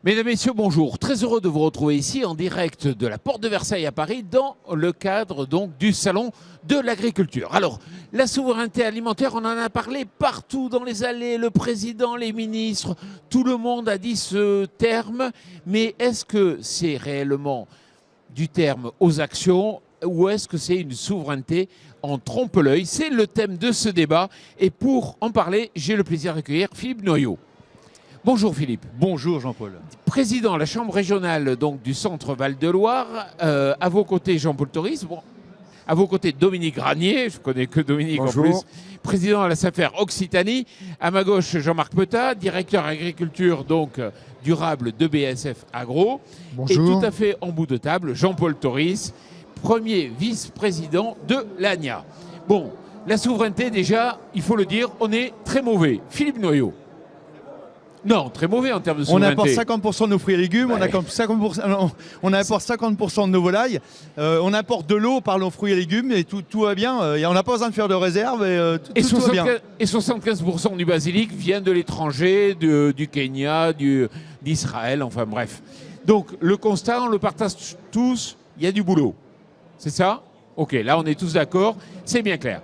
Mesdames, Messieurs, bonjour. Très heureux de vous retrouver ici en direct de la Porte de Versailles à Paris dans le cadre donc du Salon de l'Agriculture. Alors, la souveraineté alimentaire, on en a parlé partout dans les allées, le président, les ministres, tout le monde a dit ce terme. Mais est-ce que c'est réellement du terme aux actions ou est-ce que c'est une souveraineté en trompe-l'œil? C'est le thème de ce débat et pour en parler, j'ai le plaisir d'accueillir Philippe Noyau. Bonjour Philippe. Bonjour Jean-Paul. Président de la Chambre régionale donc, du Centre Val-de-Loire, à vos côtés Jean-Paul Toris, à vos côtés Dominique Granier, je ne connais que Dominique Bonjour. en plus, président de la SAFER Occitanie, à ma gauche Jean-Marc Petat, directeur agriculture donc durable de BASF Agro, Bonjour. et tout à fait en bout de table Jean-Paul Toris, premier vice-président de l'ANIA. Bon, la souveraineté déjà, il faut le dire, on est très mauvais. Philippe Noyau. Non, très mauvais en termes de On souveraineté. importe 50% de nos fruits et légumes, Ouais. on importe 50% de nos volailles, on importe de l'eau par nos fruits et légumes et tout va bien. Et on n'a pas besoin de faire de réserve et tout va bien. Et 75% du basilic vient de l'étranger, du Kenya, d'Israël, enfin bref. Donc le constat, on le partage tous, il y a du boulot. C'est ça? Ok, là on est tous d'accord, c'est bien clair.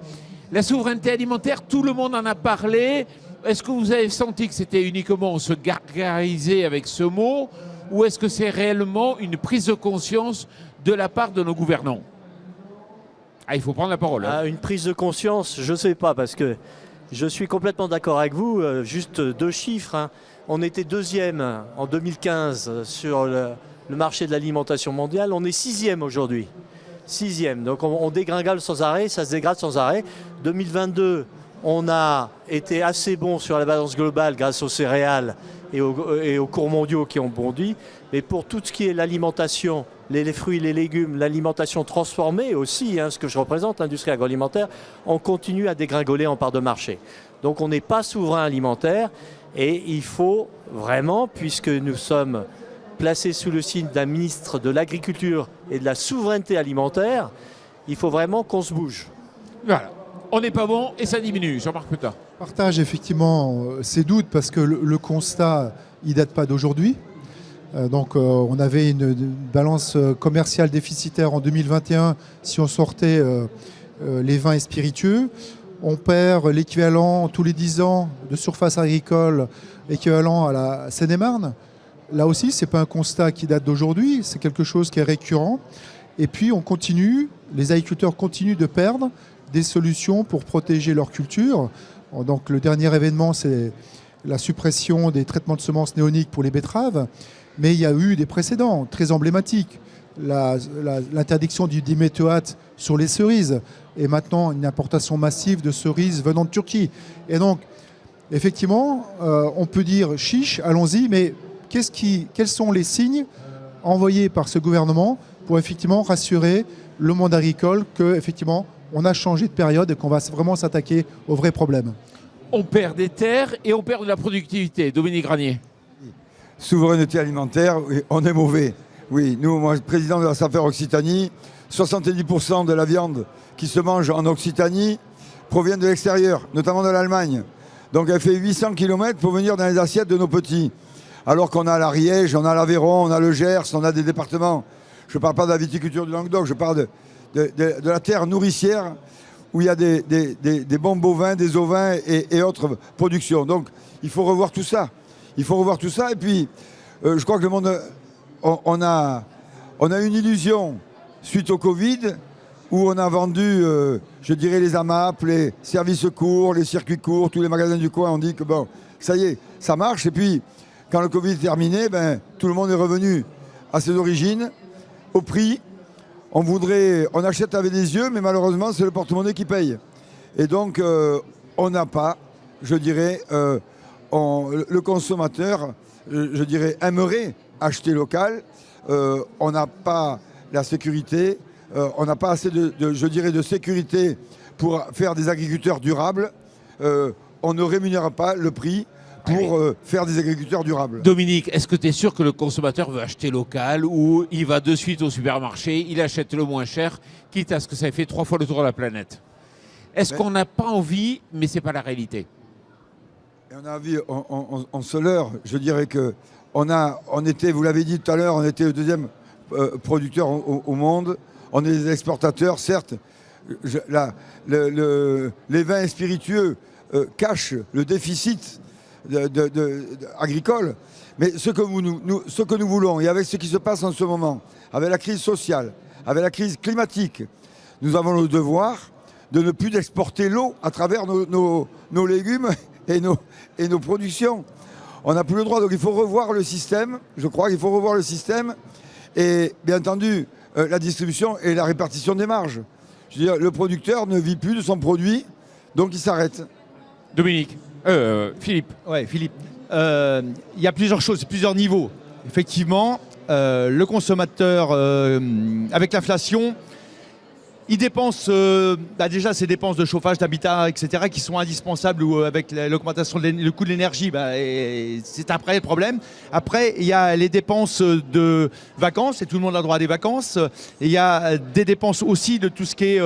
La souveraineté alimentaire, tout le monde en a parlé. Est-ce que vous avez senti que c'était uniquement se gargariser avec ce mot ou est-ce que c'est réellement une prise de conscience de la part de nos gouvernants? Ah, il faut prendre la parole. Hein. Une prise de conscience, je ne sais pas, parce que je suis complètement d'accord avec vous. Juste deux chiffres. Hein. On était deuxième en 2015 sur le marché de l'alimentation mondiale. On est sixième aujourd'hui. Sixième. Donc on dégringole sans arrêt, ça se dégrade sans arrêt. 2022, on a été assez bon sur la balance globale grâce aux céréales et aux cours mondiaux qui ont bondi. Mais pour tout ce qui est l'alimentation, les fruits, les légumes, l'alimentation transformée aussi, hein, ce que je représente, l'industrie agroalimentaire, on continue à dégringoler en part de marché. Donc on n'est pas souverain alimentaire et il faut vraiment, puisque nous sommes placés sous le signe d'un ministre de l'Agriculture et de la souveraineté alimentaire, il faut vraiment qu'on se bouge. Voilà. On n'est pas bon et ça diminue. Jean-Marc Petat. Je partage effectivement ces doutes parce que le constat, il ne date pas d'aujourd'hui. On avait une balance commerciale déficitaire en 2021 si on sortait les vins et spiritueux. On perd l'équivalent tous les 10 ans de surface agricole équivalent à la Seine-et-Marne. Là aussi, ce n'est pas un constat qui date d'aujourd'hui, c'est quelque chose qui est récurrent. Et puis on continue, les agriculteurs continuent de perdre des solutions pour protéger leur culture. Donc le dernier événement, c'est la suppression des traitements de semences néoniques pour les betteraves. Mais il y a eu des précédents très emblématiques. L'interdiction du diméthoate sur les cerises et maintenant une importation massive de cerises venant de Turquie. Et donc, effectivement, on peut dire chiche, allons-y, mais quels sont les signes envoyés par ce gouvernement pour effectivement rassurer le monde agricole que, effectivement, on a changé de période et qu'on va vraiment s'attaquer aux vrais problèmes? On perd des terres et on perd de la productivité. Dominique Granier. Souveraineté alimentaire, oui, on est mauvais. Oui, nous, moi, président de la SAFER Occitanie, 70% de la viande qui se mange en Occitanie provient de l'extérieur, notamment de l'Allemagne. Donc elle fait 800 km pour venir dans les assiettes de nos petits. Alors qu'on a l'Ariège, on a l'Aveyron, on a le Gers, on a des départements. Je ne parle pas de la viticulture du Languedoc, je parle de la terre nourricière où il y a des bons bovins, des ovins et autres productions. Donc il faut revoir tout ça. Il faut revoir tout ça. Et puis, je crois que le monde, on a une illusion suite au Covid où on a vendu, je dirais, les AMAP, les services courts, les circuits courts, tous les magasins du coin. On dit que bon, ça y est, ça marche. Et puis, quand le Covid est terminé, tout le monde est revenu à ses origines, au prix. On achète avec des yeux, mais malheureusement, c'est le porte-monnaie qui paye. Et donc, on n'a pas, je dirais, le consommateur, je dirais, aimerait acheter local. On n'a pas la sécurité, on n'a pas assez je dirais, de sécurité pour faire des agriculteurs durables. On ne rémunère pas le prix pour faire des agriculteurs durables. Dominique, est-ce que tu es sûr que le consommateur veut acheter local ou il va de suite au supermarché, il achète le moins cher, quitte à ce que ça ait fait 3 fois le tour de la planète? Est-ce qu'on n'a pas envie, mais ce n'est pas la réalité? Et on a envie, on se leurre. Je dirais que on était, vous l'avez dit tout à l'heure, on était le deuxième producteur au monde. On est des exportateurs, certes. Les vins spiritueux cachent le déficit agricole. Mais ce que nous voulons, et avec ce qui se passe en ce moment, avec la crise sociale, avec la crise climatique, nous avons le devoir de ne plus exporter l'eau à travers nos légumes et nos productions. On n'a plus le droit, donc il faut revoir le système. Je crois qu'il faut revoir le système. Et bien entendu, la distribution et la répartition des marges. Je veux dire, le producteur ne vit plus de son produit, donc il s'arrête. Dominique, Philippe. Ouais, Philippe. Il y a plusieurs choses, plusieurs niveaux. Effectivement, le consommateur, avec l'inflation, il dépense déjà ses dépenses de chauffage, d'habitat, etc., qui sont indispensables, ou avec l'augmentation du coût de l'énergie, c'est un vrai problème. Après, il y a les dépenses de vacances, et tout le monde a droit à des vacances. Et il y a des dépenses aussi de tout ce qui est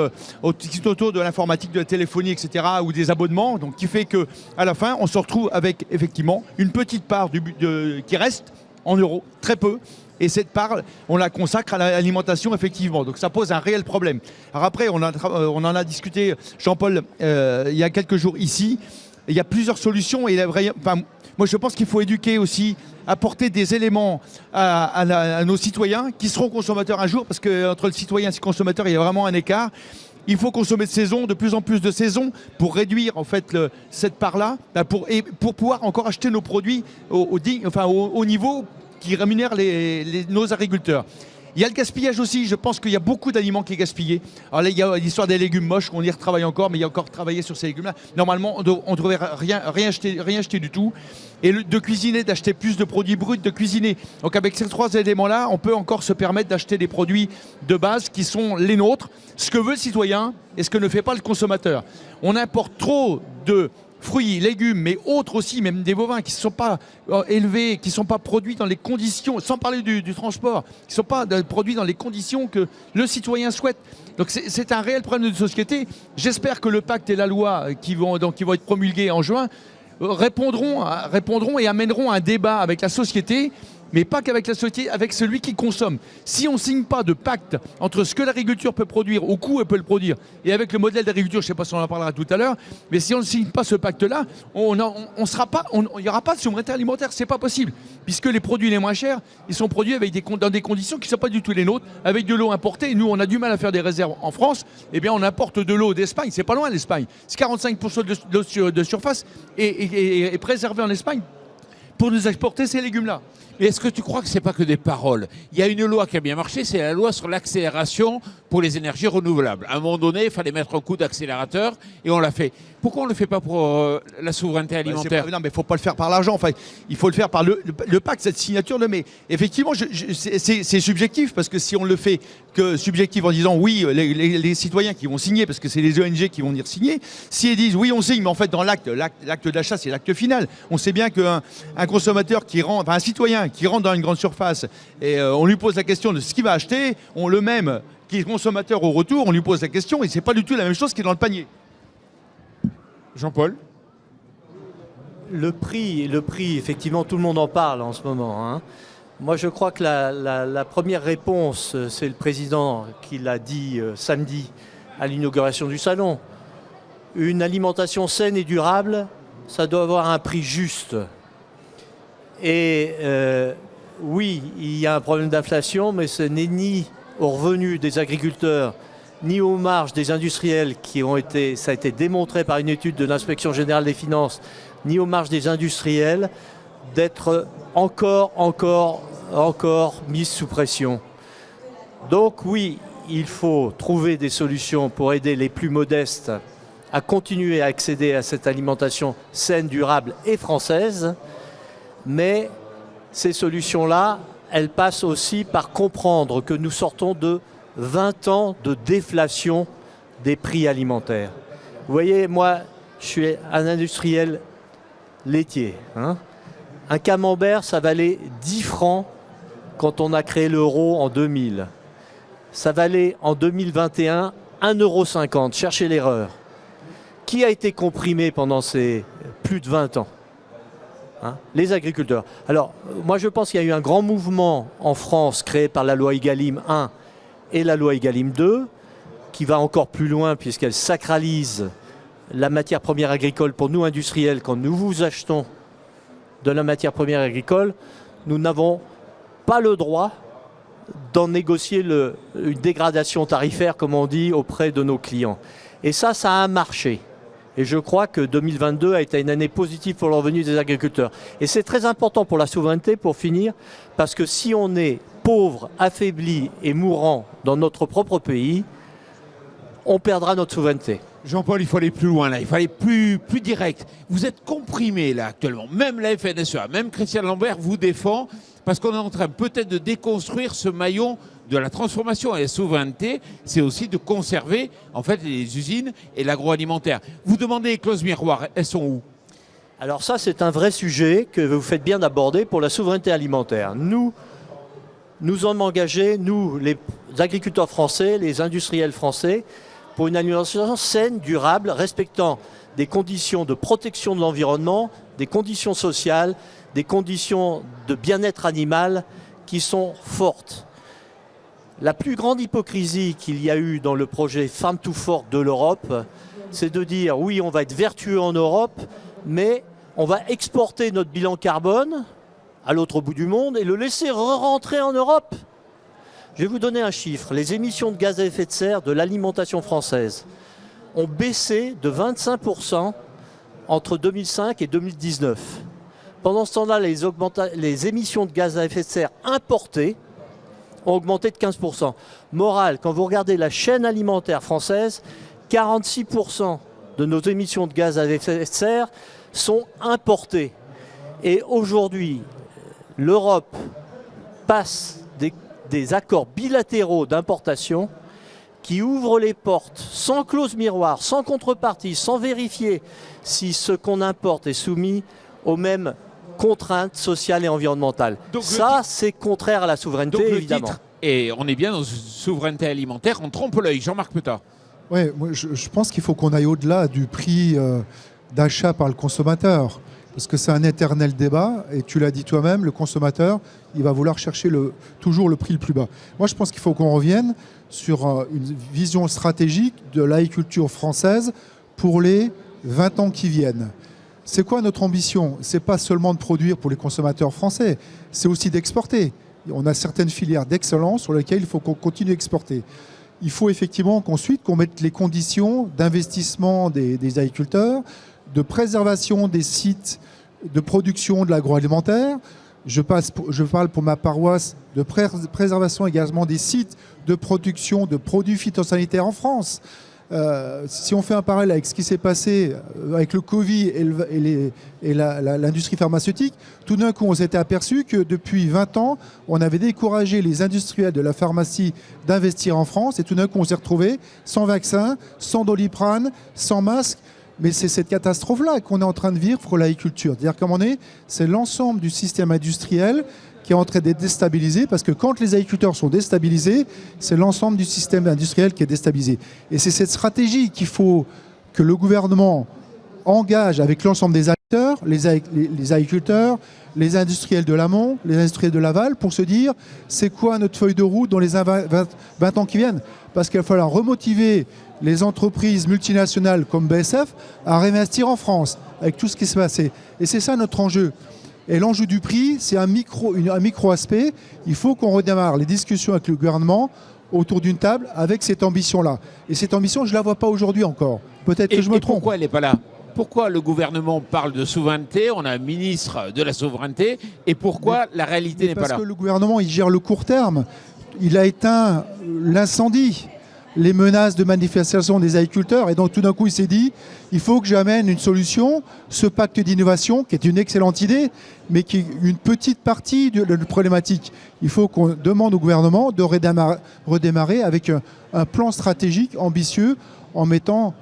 autour de l'informatique, de la téléphonie, etc., ou des abonnements. Donc, qui fait qu'à la fin, on se retrouve avec effectivement une petite part qui reste en euros, très peu. Et cette part, on la consacre à l'alimentation, effectivement. Donc ça pose un réel problème. Alors après, on en a discuté, Jean-Paul, il y a quelques jours ici. Il y a plusieurs solutions. Et moi, je pense qu'il faut éduquer aussi, apporter des éléments à nos citoyens qui seront consommateurs un jour, parce qu'entre le citoyen et le consommateur, il y a vraiment un écart. Il faut consommer de saison, de plus en plus de saison, pour réduire en fait cette part-là, pour pouvoir encore acheter nos produits au niveau qui rémunère nos agriculteurs. Il y a le gaspillage aussi, je pense qu'il y a beaucoup d'aliments qui est gaspillé. Alors là, il y a l'histoire des légumes moches, on y retravaille encore, mais il y a encore travaillé sur ces légumes-là. Normalement, on ne devrait rien acheter du tout. Et de cuisiner, d'acheter plus de produits bruts, de cuisiner. Donc avec ces trois éléments-là, on peut encore se permettre d'acheter des produits de base qui sont les nôtres, ce que veut le citoyen et ce que ne fait pas le consommateur. On importe trop de fruits, légumes, mais autres aussi, même des bovins qui ne sont pas élevés, qui ne sont pas produits dans les conditions, sans parler du transport, qui ne sont pas produits dans les conditions que le citoyen souhaite. Donc c'est un réel problème de société. J'espère que le pacte et la loi qui vont être promulgués en juin répondront et amèneront un débat avec la société, mais pas qu'avec la société, avec celui qui consomme. Si on ne signe pas de pacte entre ce que l'agriculture peut produire, au coût elle peut le produire, et avec le modèle d'agriculture, je ne sais pas si on en parlera tout à l'heure, mais si on ne signe pas ce pacte-là, il n'y aura pas de souveraineté alimentaire, c'est pas possible, puisque les produits les moins chers, ils sont produits dans des conditions qui ne sont pas du tout les nôtres, avec de l'eau importée. Nous, on a du mal à faire des réserves en France, eh bien on importe de l'eau d'Espagne, c'est pas loin l'Espagne. C'est 45% de surface est préservée en Espagne pour nous exporter ces légumes-là. Mais est-ce que tu crois que ce n'est pas que des paroles? Il y a une loi qui a bien marché, c'est la loi sur l'accélération pour les énergies renouvelables. À un moment donné, il fallait mettre un coup d'accélérateur et on l'a fait. Pourquoi on ne le fait pas pour la souveraineté alimentaire? Non, mais il ne faut pas le faire par l'argent. Enfin, il faut le faire par le pacte, cette signature. Mais effectivement, c'est subjectif, parce que si on le fait que subjectif en disant oui, les citoyens qui vont signer, parce que c'est les ONG qui vont venir signer, si ils disent oui, on signe, mais en fait, dans l'acte d'achat, c'est l'acte final. On sait bien qu'un consommateur un citoyen qui rentre dans une grande surface et on lui pose la question de ce qu'il va acheter, le même qui est consommateur au retour, on lui pose la question et c'est pas du tout la même chose qui est dans le panier. Jean-Paul? Le prix, effectivement, tout le monde en parle en ce moment, hein. Moi, je crois que la première réponse, c'est le président qui l'a dit samedi à l'inauguration du salon. Une alimentation saine et durable, ça doit avoir un prix juste. Et oui, il y a un problème d'inflation, mais ce n'est ni aux revenus des agriculteurs, ni aux marges des industriels ça a été démontré par une étude de l'Inspection générale des finances, ni aux marges des industriels d'être encore mises sous pression. Donc oui, il faut trouver des solutions pour aider les plus modestes à continuer à accéder à cette alimentation saine, durable et française. Mais ces solutions-là, elles passent aussi par comprendre que nous sortons de 20 ans de déflation des prix alimentaires. Vous voyez, moi, je suis un industriel laitier, hein. Un camembert, ça valait 10 francs quand on a créé l'euro en 2000. Ça valait en 2021 1,50 €. Cherchez l'erreur. Qui a été comprimé pendant ces plus de 20 ans? hein, les agriculteurs. Alors, moi je pense qu'il y a eu un grand mouvement en France créé par la loi Egalim 1 et la loi Egalim 2, qui va encore plus loin puisqu'elle sacralise la matière première agricole pour nous industriels. Quand nous vous achetons de la matière première agricole, nous n'avons pas le droit d'en négocier une dégradation tarifaire, comme on dit, auprès de nos clients. Et ça a marché. Et je crois que 2022 a été une année positive pour le revenu des agriculteurs. Et c'est très important pour la souveraineté, pour finir, parce que si on est pauvre, affaibli et mourant dans notre propre pays, on perdra notre souveraineté. Jean-Paul, il faut aller plus loin là, il faut aller plus direct. Vous êtes comprimé là actuellement, même la FNSEA, même Christian Lambert vous défend, parce qu'on est en train peut-être de déconstruire ce maillon de la transformation et la souveraineté, c'est aussi de conserver en fait les usines et l'agroalimentaire. Vous demandez les clauses miroirs, elles sont où? Alors ça, c'est un vrai sujet que vous faites bien d'aborder pour la souveraineté alimentaire. Nous sommes engagés, nous, les agriculteurs français, les industriels français, pour une alimentation saine, durable, respectant des conditions de protection de l'environnement, des conditions sociales, des conditions de bien-être animal qui sont fortes. La plus grande hypocrisie qu'il y a eu dans le projet Farm to Fork de l'Europe, c'est de dire oui, on va être vertueux en Europe, mais on va exporter notre bilan carbone à l'autre bout du monde et le laisser re-rentrer en Europe. Je vais vous donner un chiffre. Les émissions de gaz à effet de serre de l'alimentation française ont baissé de 25% entre 2005 et 2019. Pendant ce temps-là, les émissions de gaz à effet de serre importées ont augmenté de 15%. Morale, quand vous regardez la chaîne alimentaire française, 46% de nos émissions de gaz à effet de serre sont importées. Et aujourd'hui, l'Europe passe des accords bilatéraux d'importation qui ouvrent les portes sans clause miroir, sans contrepartie, sans vérifier si ce qu'on importe est soumis aux mêmes contraintes sociales et environnementales. Donc ça, c'est contraire à la souveraineté, donc évidemment. Et on est bien dans une souveraineté alimentaire, on trompe l'œil. Jean-Marc Petard. Oui, je pense qu'il faut qu'on aille au-delà du prix d'achat par le consommateur. Parce que c'est un éternel débat, et tu l'as dit toi-même, le consommateur, il va vouloir chercher toujours le prix le plus bas. Moi, je pense qu'il faut qu'on revienne sur une vision stratégique de l'agriculture française pour les 20 ans qui viennent. C'est quoi notre ambition? C'est pas seulement de produire pour les consommateurs français, c'est aussi d'exporter. On a certaines filières d'excellence sur lesquelles il faut qu'on continue d'exporter. Il faut effectivement qu'ensuite qu'on mette les conditions d'investissement des agriculteurs, de préservation des sites de production de l'agroalimentaire. Je parle pour ma paroisse de préservation également des sites de production de produits phytosanitaires en France. Si on fait un parallèle avec ce qui s'est passé avec le Covid et l'industrie pharmaceutique, tout d'un coup on s'était aperçu que depuis 20 ans, on avait découragé les industriels de la pharmacie d'investir en France, et tout d'un coup on s'est retrouvé sans vaccin, sans Doliprane, sans masque. Mais c'est cette catastrophe-là qu'on est en train de vivre pour l'agriculture. C'est-à-dire qu'à un moment donné, c'est l'ensemble du système industriel qui est en train d'être déstabilisé, parce que quand les agriculteurs sont déstabilisés, c'est l'ensemble du système industriel qui est déstabilisé. Et c'est cette stratégie qu'il faut que le gouvernement engage avec l'ensemble des acteurs, les agriculteurs, les industriels de l'amont, les industriels de l'aval, pour se dire c'est quoi notre feuille de route dans les 20 ans qui viennent. Parce qu'il va falloir remotiver les entreprises multinationales comme BASF à réinvestir en France, avec tout ce qui s'est passé. Et c'est ça notre enjeu. Et l'enjeu du prix, c'est un micro aspect. Il faut qu'on redémarre les discussions avec le gouvernement autour d'une table avec cette ambition-là. Et cette ambition, je ne la vois pas aujourd'hui encore. Peut-être que je me trompe. Pourquoi elle n'est pas là? Pourquoi le gouvernement parle de souveraineté? On a un ministre de la souveraineté. Et pourquoi la réalité n'est pas là? Parce que le gouvernement, il gère le court terme. Il a éteint l'incendie, les menaces de manifestation des agriculteurs. Et donc tout d'un coup, il s'est dit, il faut que j'amène une solution, ce pacte d'innovation, qui est une excellente idée, mais qui est une petite partie de la problématique. Il faut qu'on demande au gouvernement de redémarrer avec un plan stratégique ambitieux, en mettant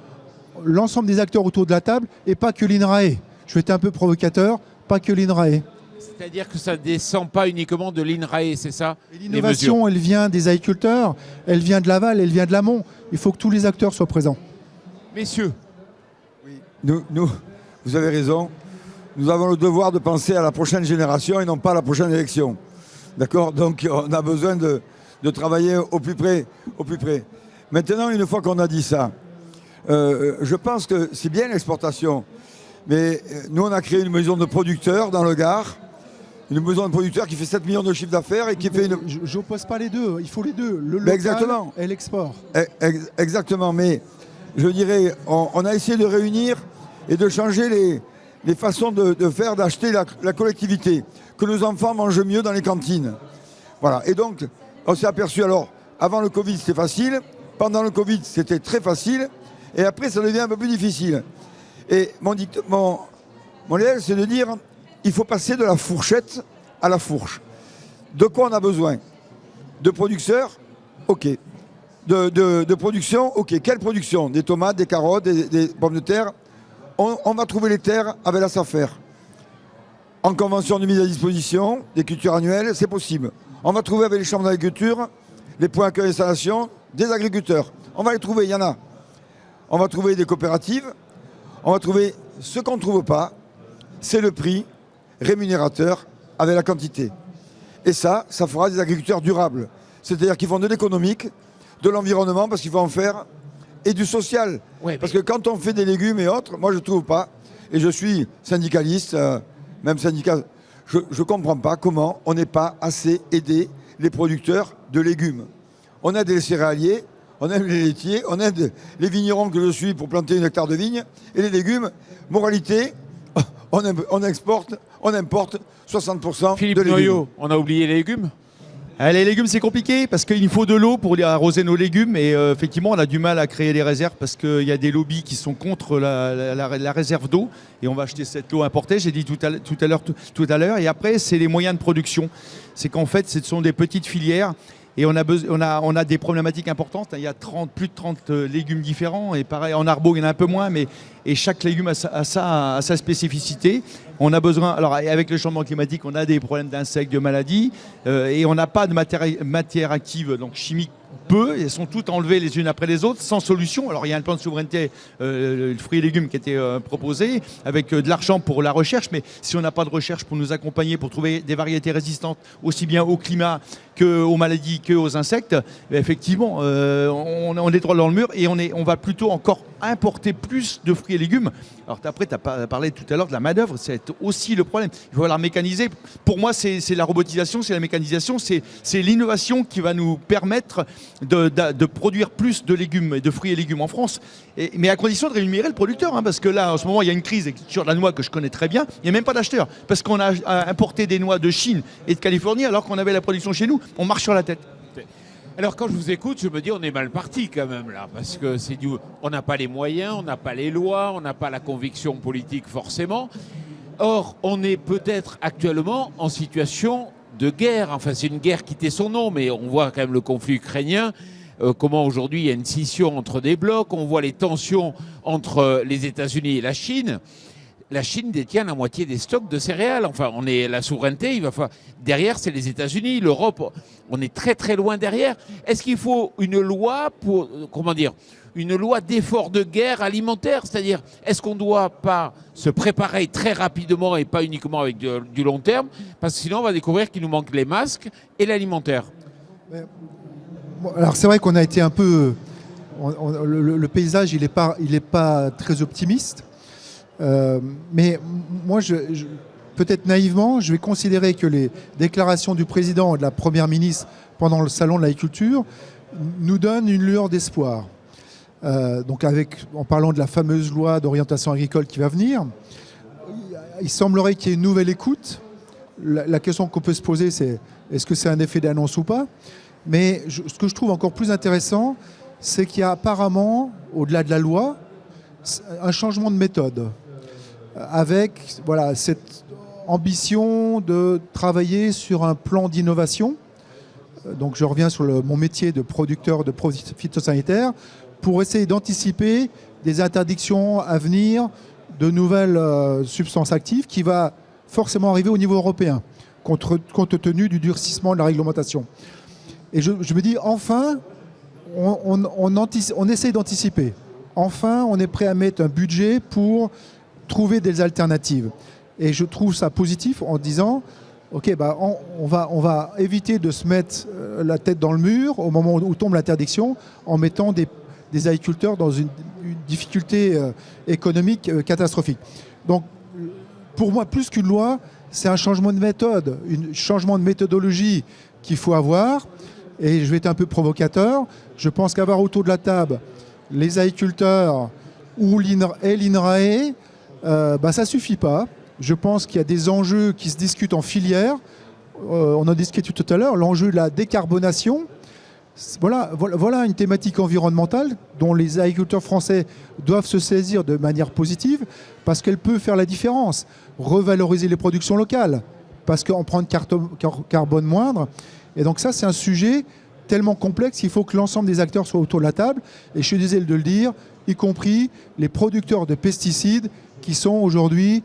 l'ensemble des acteurs autour de la table, et pas que l'INRAE. Je vais être un peu provocateur, pas que l'INRAE. C'est-à-dire que ça ne descend pas uniquement de l'INRAE, c'est ça? L'innovation, elle vient des agriculteurs, elle vient de l'aval, elle vient de l'amont. Il faut que tous les acteurs soient présents. Messieurs. Oui. Nous, vous avez raison. nous avons le devoir de penser à la prochaine génération et non pas à la prochaine élection. D'accord? Donc on a besoin de travailler au plus près. Maintenant, une fois qu'on a dit ça, je pense que c'est bien l'exportation. Mais nous, on a créé une maison de producteurs dans le Gard. Une maison de producteurs qui fait 7 millions de chiffre d'affaires et qui fait une... Je n'oppose pas les deux, il faut les deux, le local exactement. Et l'export. Exactement, mais je dirais, on a essayé de réunir et de changer les façons de faire, d'acheter la collectivité, que nos enfants mangent mieux dans les cantines. Voilà, et donc, on s'est aperçu, alors, avant le Covid, c'était facile, pendant le Covid, c'était très facile, et après, ça devient un peu plus difficile. Et mon idéal, c'est de dire, il faut passer de la fourchette à la fourche. De quoi on a besoin? De producteurs? Ok. De production? Ok. Quelle production? Des tomates, des carottes, des pommes de terre? On va trouver les terres avec la SAFER. En convention de mise à disposition des cultures annuelles, c'est possible. On va trouver avec les chambres d'agriculture, les points d'accueil d'installation, des agriculteurs. On va les trouver, il y en a. On va trouver des coopératives. On va trouver ce qu'on ne trouve pas, c'est le prix rémunérateur avec la quantité. Et ça fera des agriculteurs durables. C'est-à-dire qu'ils font de l'économique, de l'environnement, parce qu'il faut en faire, et du social. Ouais, parce que quand on fait des légumes et autres, moi je ne trouve pas, et je suis syndicaliste, même syndicat, je ne comprends pas comment on n'est pas assez aidé les producteurs de légumes. On aide les céréaliers, on aide les laitiers, on aide les vignerons que je suis pour planter 1 hectare de vigne, et les légumes, moralité, on exporte, on importe 60% Philippe de légumes. Noyau, on a oublié les légumes? Les légumes, c'est compliqué parce qu'il faut de l'eau pour arroser nos légumes et effectivement, on a du mal à créer des réserves parce qu'il y a des lobbies qui sont contre la réserve d'eau et on va acheter cette eau importée, j'ai dit tout à l'heure. Et après, c'est les moyens de production. C'est qu'en fait, ce sont des petites filières. Et on a des problématiques importantes. Il y a plus de 30 légumes différents. Et pareil, en arbo, il y en a un peu moins. Et chaque légume a sa spécificité. On a besoin... Alors, avec le changement climatique, on a des problèmes d'insectes, de maladies. Et on n'a pas de matière active, donc chimique, peu. Elles sont toutes enlevées les unes après les autres, sans solution. Alors, il y a un plan de souveraineté, le fruits et légumes qui a été proposé, avec de l'argent pour la recherche. Mais si on n'a pas de recherche pour nous accompagner, pour trouver des variétés résistantes, aussi bien au climat qu'aux maladies, qu'aux insectes, effectivement, on est droit dans le mur et on va plutôt encore importer plus de fruits et légumes. Alors après, tu as parlé tout à l'heure de la main-d'œuvre, c'est aussi le problème. Il faut la mécaniser. Pour moi, c'est la robotisation, c'est la mécanisation, c'est l'innovation qui va nous permettre de produire plus de légumes et de fruits et légumes en France. Mais à condition de rémunérer le producteur, hein, parce que là, en ce moment, il y a une crise sur la noix que je connais très bien. Il n'y a même pas d'acheteurs, parce qu'on a importé des noix de Chine et de Californie alors qu'on avait la production chez nous. On marche sur la tête. Alors quand je vous écoute, je me dis on est mal parti quand même là, parce que on n'a pas les moyens, on n'a pas les lois, on n'a pas la conviction politique forcément. Or, on est peut-être actuellement en situation de guerre. Enfin, c'est une guerre qui tait son nom, mais on voit quand même le conflit ukrainien. Comment aujourd'hui il y a une scission entre des blocs, on voit les tensions entre les États-Unis et la Chine. La Chine détient la moitié des stocks de céréales. Enfin, on est la souveraineté. Derrière, c'est les États-Unis, l'Europe. On est très très loin derrière. Est-ce qu'il faut une loi pour, une loi d'effort de guerre alimentaire? C'est-à-dire, est-ce qu'on ne doit pas se préparer très rapidement et pas uniquement avec du long terme? Parce que sinon, on va découvrir qu'il nous manque les masques et l'alimentaire. Alors, c'est vrai qu'on a été un peu... le paysage, il est pas très optimiste. Mais moi, peut-être naïvement, je vais considérer que les déclarations du président et de la première ministre pendant le salon de l'agriculture nous donnent une lueur d'espoir. Donc en parlant de la fameuse loi d'orientation agricole qui va venir, il semblerait qu'il y ait une nouvelle écoute. La question qu'on peut se poser, c'est est-ce que c'est un effet d'annonce ou pas? Mais ce que je trouve encore plus intéressant, c'est qu'il y a apparemment, au-delà de la loi, un changement de méthode, avec cette ambition de travailler sur un plan d'innovation. Donc je reviens sur mon métier de producteur de produits phytosanitaires, pour essayer d'anticiper des interdictions à venir de nouvelles substances actives qui va forcément arriver au niveau européen, compte tenu du durcissement de la réglementation. Et je me dis, enfin, on essaie d'anticiper. Enfin, on est prêt à mettre un budget pour trouver des alternatives. Et je trouve ça positif en disant, ok, bah, on va éviter de se mettre la tête dans le mur au moment où tombe l'interdiction en mettant des agriculteurs dans une difficulté économique catastrophique. Donc, pour moi, plus qu'une loi, c'est un changement de méthode, un changement de méthodologie qu'il faut avoir. Et je vais être un peu provocateur. Je pense qu'avoir autour de la table les agriculteurs ou l'INRAE, ça ne suffit pas. Je pense qu'il y a des enjeux qui se discutent en filière. On en discutait tout à l'heure, l'enjeu de la décarbonation. Voilà une thématique environnementale dont les agriculteurs français doivent se saisir de manière positive parce qu'elle peut faire la différence. Revaloriser les productions locales parce qu'on prend une carbone moindre. Et donc ça, c'est un sujet tellement complexe qu'il faut que l'ensemble des acteurs soient autour de la table. Et je suis désolé de le dire, y compris les producteurs de pesticides qui sont aujourd'hui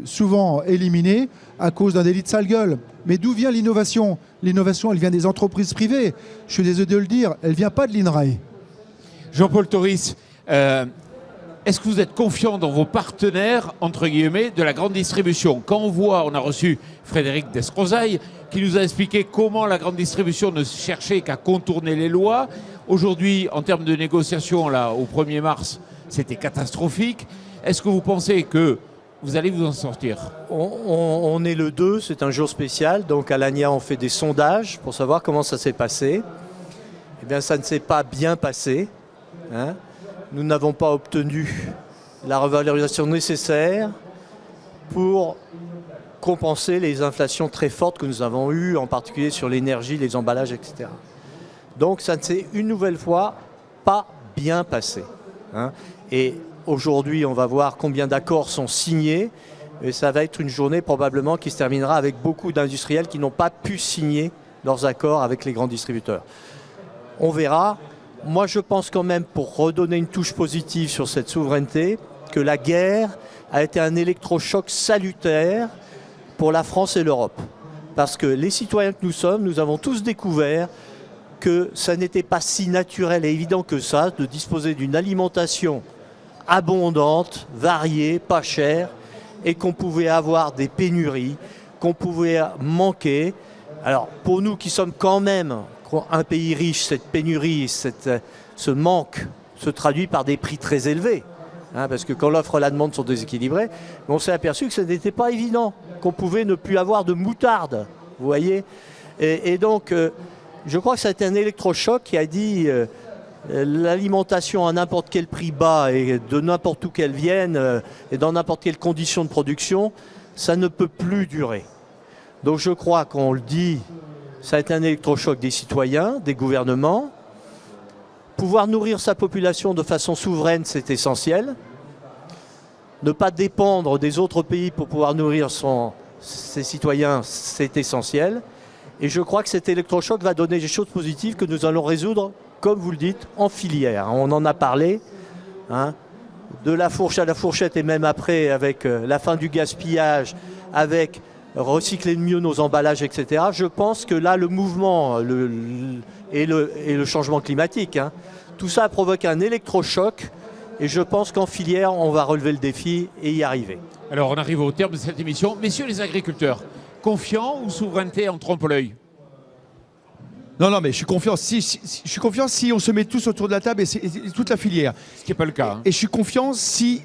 souvent éliminés à cause d'un délit de sale gueule. Mais d'où vient l'innovation? L'innovation, elle vient des entreprises privées. Je suis désolé de le dire, elle ne vient pas de l'INRAE. Jean-Paul Toris, est-ce que vous êtes confiant dans vos partenaires, entre guillemets, de la grande distribution? Quand on a reçu Frédéric Descrozaille, qui nous a expliqué comment la grande distribution ne cherchait qu'à contourner les lois. Aujourd'hui, en termes de négociation, là, au 1er mars, c'était catastrophique. Est-ce que vous pensez que vous allez vous en sortir? On est le 2, c'est un jour spécial. Donc à l'ANIA, on fait des sondages pour savoir comment ça s'est passé. Eh bien, ça ne s'est pas bien passé. Nous n'avons pas obtenu la revalorisation nécessaire pour compenser les inflations très fortes que nous avons eues, en particulier sur l'énergie, les emballages, etc. Donc ça ne s'est une nouvelle fois pas bien passé. Et aujourd'hui, on va voir combien d'accords sont signés. Et ça va être une journée probablement qui se terminera avec beaucoup d'industriels qui n'ont pas pu signer leurs accords avec les grands distributeurs. On verra. Moi, je pense quand même, pour redonner une touche positive sur cette souveraineté, que la guerre a été un électrochoc salutaire pour la France et l'Europe. Parce que les citoyens que nous sommes, nous avons tous découvert que ça n'était pas si naturel et évident que ça, de disposer d'une alimentation abondante, variée, pas chère, et qu'on pouvait avoir des pénuries, qu'on pouvait manquer. Alors, pour nous qui sommes quand même un pays riche, cette pénurie, ce manque se traduit par des prix très élevés. Parce que quand l'offre et la demande sont déséquilibrées, on s'est aperçu que ce n'était pas évident, qu'on pouvait ne plus avoir de moutarde, vous voyez. Et donc, je crois que ça a été un électrochoc qui a dit l'alimentation à n'importe quel prix bas et de n'importe où qu'elle vienne et dans n'importe quelle condition de production, ça ne peut plus durer. Donc je crois qu'on le dit, ça a été un électrochoc des citoyens, des gouvernements. Pouvoir nourrir sa population de façon souveraine, c'est essentiel. Ne pas dépendre des autres pays pour pouvoir nourrir ses citoyens, c'est essentiel. Et je crois que cet électrochoc va donner des choses positives que nous allons résoudre, comme vous le dites, en filière. On en a parlé, de la fourche à la fourchette et même après, avec la fin du gaspillage, avec recycler mieux nos emballages, etc. Je pense que là, le mouvement et le changement climatique, tout ça provoque un électrochoc et je pense qu'en filière, on va relever le défi et y arriver. Alors, on arrive au terme de cette émission. Messieurs les agriculteurs, confiants ou souveraineté en trompe-l'œil? Non, mais je suis confiant. Je suis confiant si on se met tous autour de la table et toute la filière. Ce qui n'est pas le cas. Et je suis confiant si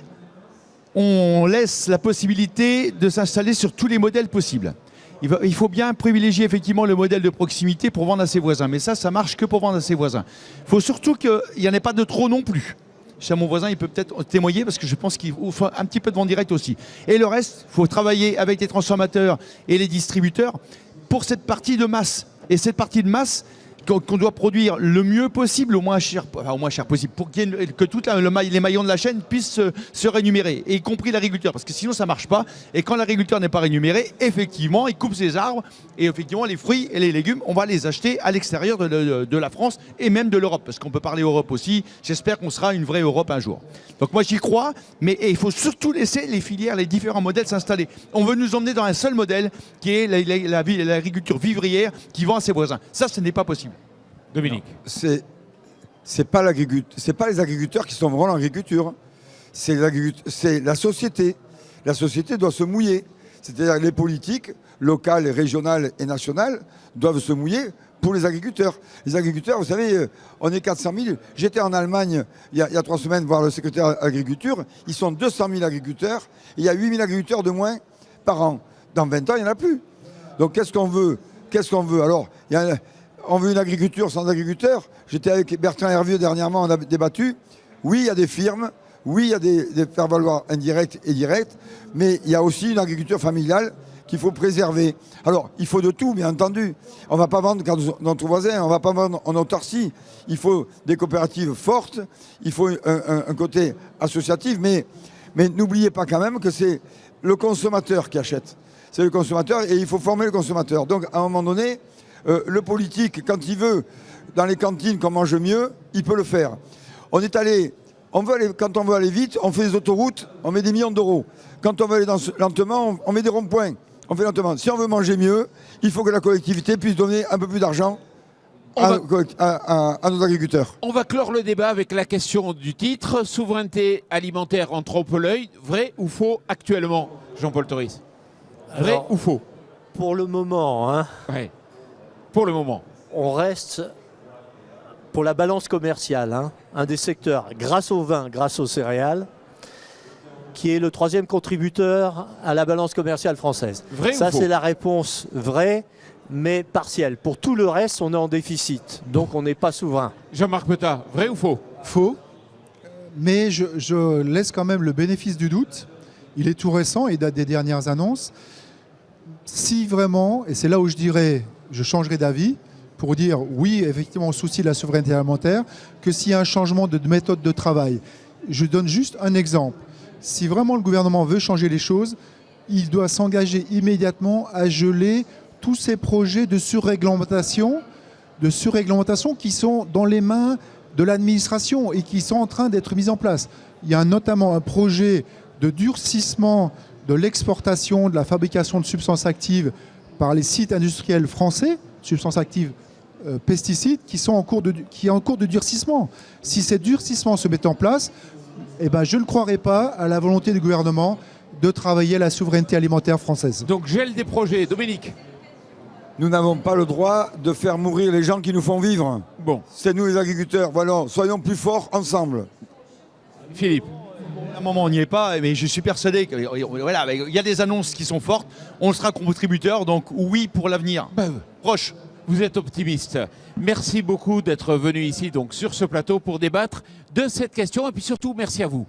on laisse la possibilité de s'installer sur tous les modèles possibles. Il faut bien privilégier effectivement le modèle de proximité pour vendre à ses voisins. Mais ça marche que pour vendre à ses voisins. Il faut surtout qu'il n'y en ait pas de trop non plus. Chez mon voisin, il peut peut-être témoigner parce que je pense qu'il faut un petit peu de vente directe aussi. Et le reste, il faut travailler avec les transformateurs et les distributeurs pour cette partie de masse. Et cette partie de masse qu'on doit produire le mieux possible, au moins cher possible, pour que tous les maillons de la chaîne puissent se rémunérer, y compris l'agriculteur, parce que sinon ça ne marche pas. Et quand l'agriculteur n'est pas rémunéré, effectivement, il coupe ses arbres, et effectivement, les fruits et les légumes, on va les acheter à l'extérieur de la France et même de l'Europe, parce qu'on peut parler Europe aussi. J'espère qu'on sera une vraie Europe un jour. Donc moi j'y crois, mais il faut surtout laisser les filières, les différents modèles s'installer. On veut nous emmener dans un seul modèle, qui est l'agriculture vivrière, qui vend à ses voisins. Ça, ce n'est pas possible. Dominique. C'est pas les agriculteurs qui sont vraiment l'agriculture. C'est la société. la société doit se mouiller. C'est-à-dire que les politiques locales, régionales et nationales doivent se mouiller pour les agriculteurs. Les agriculteurs, vous savez, on est 400 000. J'étais en Allemagne il y a 3 semaines voir le secrétaire à l'agriculture. Ils sont 200 000 agriculteurs. Et il y a 8 000 agriculteurs de moins par an. Dans 20 ans, il n'y en a plus. Donc qu'est-ce qu'on veut? Alors, on veut une agriculture sans agriculteurs. J'étais avec Bertrand Hervieux dernièrement, on a débattu. Oui, il y a des firmes. Oui, il y a des faire-valoir indirects et directs. Mais il y a aussi une agriculture familiale qu'il faut préserver. Alors, il faut de tout, bien entendu. On ne va pas vendre comme notre voisin, on ne va pas vendre en autarcie. Il faut des coopératives fortes, il faut un côté associatif, mais n'oubliez pas quand même que c'est le consommateur qui achète. C'est le consommateur et il faut former le consommateur. Donc, à un moment donné, le politique, quand il veut, dans les cantines qu'on mange mieux, il peut le faire. Quand on veut aller vite, on fait des autoroutes, on met des millions d'euros. Quand on veut aller lentement, on met des ronds-points. On fait lentement. Si on veut manger mieux, il faut que la collectivité puisse donner un peu plus d'argent à nos agriculteurs. On va clore le débat avec la question du titre. Souveraineté alimentaire en trompe-l'œil, vrai ou faux actuellement, Jean-Paul Toris? Vrai ou faux? Pour le moment, Ouais. Pour le moment. on reste pour la balance commerciale, un des secteurs, grâce au vin, grâce aux céréales, qui est le 3e contributeur à la balance commerciale française. Vrai Ça, ou faux? c'est la réponse vraie, mais partielle. Pour tout le reste, on est en déficit, donc on n'est pas souverain. Jean-Marc Pettat, vrai ou faux? Faux. Mais je laisse quand même le bénéfice du doute. Il est tout récent, il date des dernières annonces. Si vraiment, et c'est là où je changerai d'avis, pour dire oui, effectivement, on soucie la souveraineté alimentaire, que s'il y a un changement de méthode de travail. Je donne juste un exemple. Si vraiment le gouvernement veut changer les choses, il doit s'engager immédiatement à geler tous ces projets de surréglementation qui sont dans les mains de l'administration et qui sont en train d'être mis en place. Il y a notamment un projet de durcissement de l'exportation, de la fabrication de substances actives par les sites industriels français, substances actives pesticides, qui est en cours de durcissement. Si ces durcissements se mettent en place, eh ben, je ne croirais pas à la volonté du gouvernement de travailler à la souveraineté alimentaire française. Donc gel des projets. Dominique? Nous n'avons pas le droit de faire mourir les gens qui nous font vivre. Bon. C'est nous les agriculteurs. Voilà, soyons plus forts ensemble. Philippe? À un moment, on n'y est pas, mais je suis persuadé qu'il y a des annonces qui sont fortes. On sera contributeur, donc oui pour l'avenir. Proche. Vous êtes optimiste. Merci beaucoup d'être venu ici donc sur ce plateau pour débattre de cette question et puis surtout merci à vous.